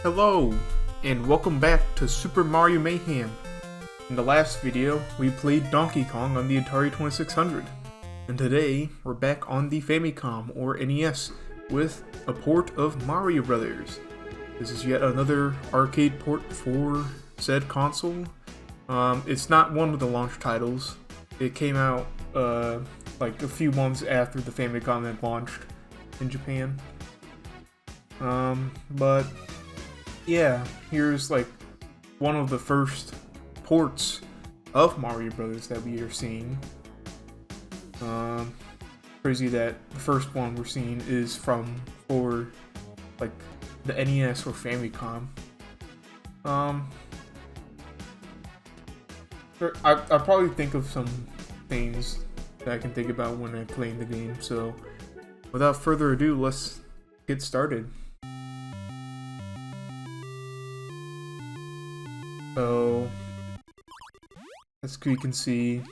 Hello, and welcome back to Super Mario Mayhem. In the last video, we played Donkey Kong on the Atari 2600, and today we're back on the Famicom, or NES, with a port of Mario Brothers. This is yet another arcade port for said console. It's not one of the launch titles. It came out like a few months after the Famicom had launched in Japan. But yeah, here's like one of the first ports of Mario Brothers that we are seeing. Crazy that the first one we're seeing is for like the NES or Famicom. I probably think of some things that I can think about when I'm playing the game, so without further ado, let's get started. So, as we can see,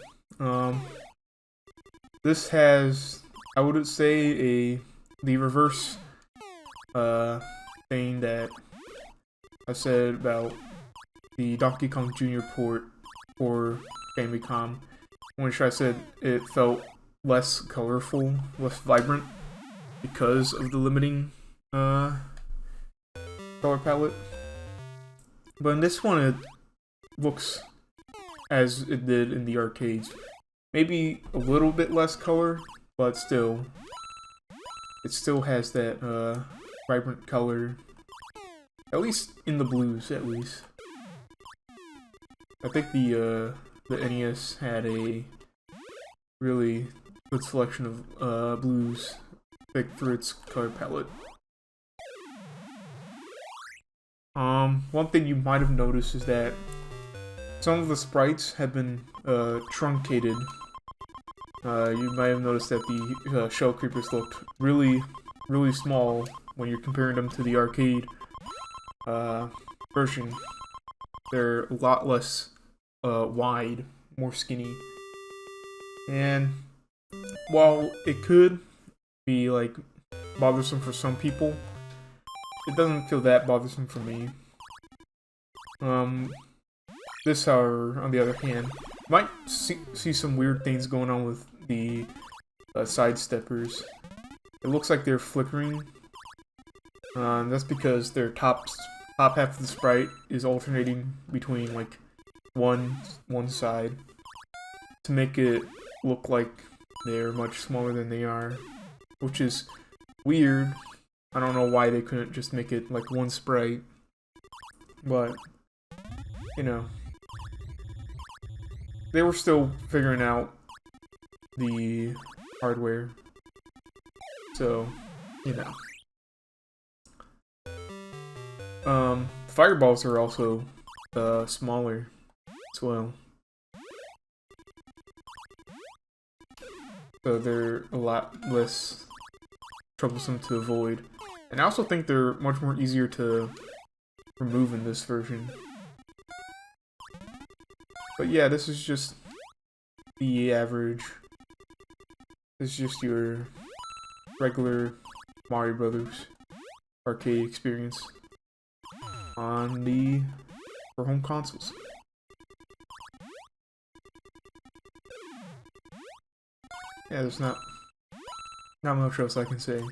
this has, I would say, the reverse thing that I said about the Donkey Kong Jr. port for Famicom, which I said it felt less colorful, less vibrant, because of the limiting color palette. But in this one, it looks as it did in the arcades. Maybe a little bit less color, but still, it still has that vibrant color. At least in the blues, at least. I think the NES had a really good selection of blues picked for its color palette. One thing you might have noticed is that some of the sprites have been truncated. You might have noticed that the shell creepers looked really small when you're comparing them to the arcade version. They're a lot less wide, more skinny. And while it could be like bothersome for some people, it doesn't feel that bothersome for me. This, however, on the other hand, might see some weird things going on with the side steppers. It looks like they're flickering. That's because their top half of the sprite is alternating between like one side to make it look like they're much smaller than they are, which is weird. I don't know why they couldn't just make it like one sprite, but you know, they were still figuring out the hardware, so you know. Fireballs are also smaller as well, so they're a lot less troublesome to avoid. And I also think they're much more easier to remove in this version. But yeah, this is just the average. This is just your regular Mario Brothers arcade experience on for home consoles. Yeah, there's not much else I can say.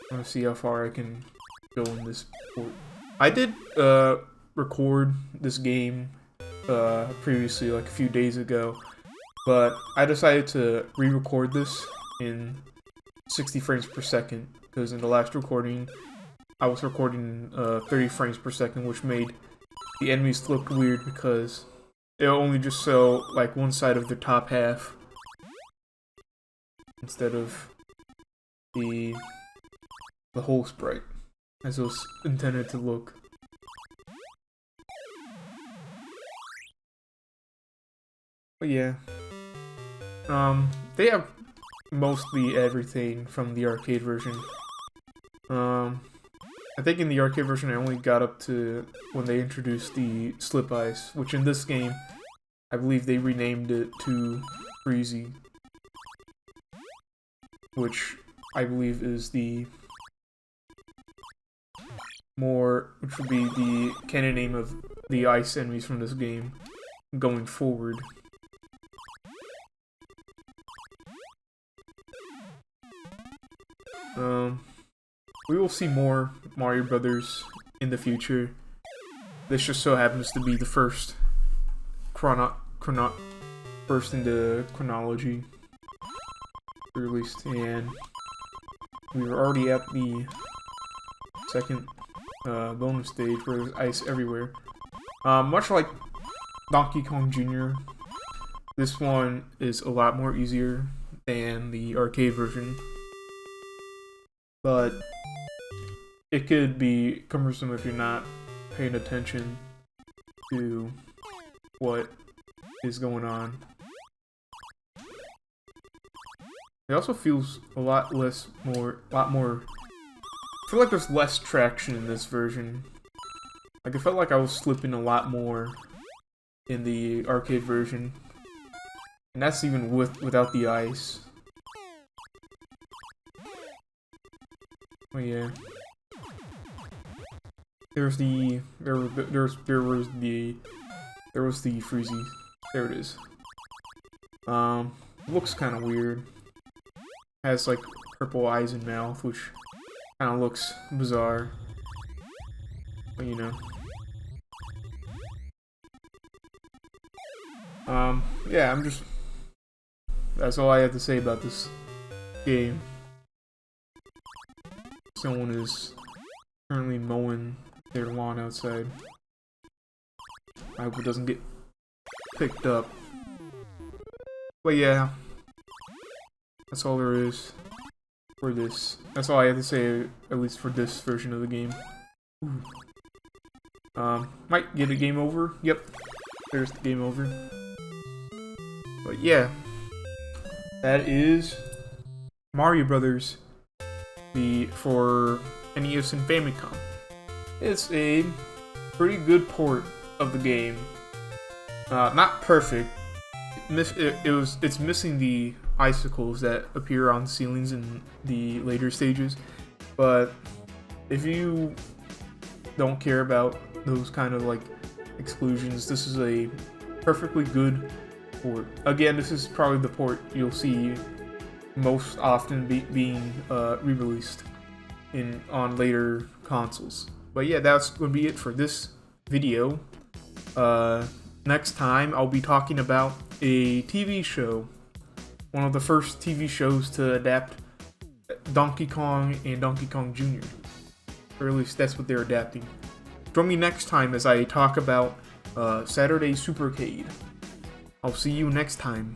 I want to see how far I can go in this port. I did record this game previously, like a few days ago, but I decided to re-record this in 60 frames per second, because in the last recording I was recording 30 frames per second, which made the enemies look weird because it only just show like one side of the top half instead of the whole sprite as it was intended to look. But yeah, they have mostly everything from the arcade version. I think in the arcade version I only got up to when they introduced the slip ice, which in this game I believe they renamed it to Freezy, which I believe is the which would be the canon name of the ice enemies from this game going forward. We will see more Mario Brothers in the future. This just so happens to be the first first in the chronology released, and we were already at the second bonus stage where there's ice everywhere. Much like Donkey Kong Jr., this one is a lot more easier than the arcade version, but it could be cumbersome if you're not paying attention to what is going on. It also feels a lot more. I feel like there's less traction in this version. Like, I felt like I was slipping a lot more in the arcade version, and that's even without the ice. Oh yeah. There was the Freezy. There it is. Looks kind of weird. Has like purple eyes and mouth, which kind of looks bizarre. But you know. Yeah, that's all I have to say about this game. Someone is currently mowing their lawn outside. I hope it doesn't get picked up. But yeah, that's all there is for this. That's all I have to say, at least for this version of the game. Ooh. Might get a game over. Yep, there's the game over. But yeah, that is Mario Brothers for NES and Famicom. It's a pretty good port of the game. Not perfect. It's missing the icicles that appear on ceilings in the later stages, but if you don't care about those kind of like exclusions, this is a perfectly good port. Again, this is probably the port you'll see most often being re-released on later consoles. But yeah, that's going to be it for this video. Next time, I'll be talking about a TV show. One of the first TV shows to adapt Donkey Kong and Donkey Kong Jr. Or at least that's what they're adapting. Join me next time as I talk about Saturday Supercade. I'll see you next time.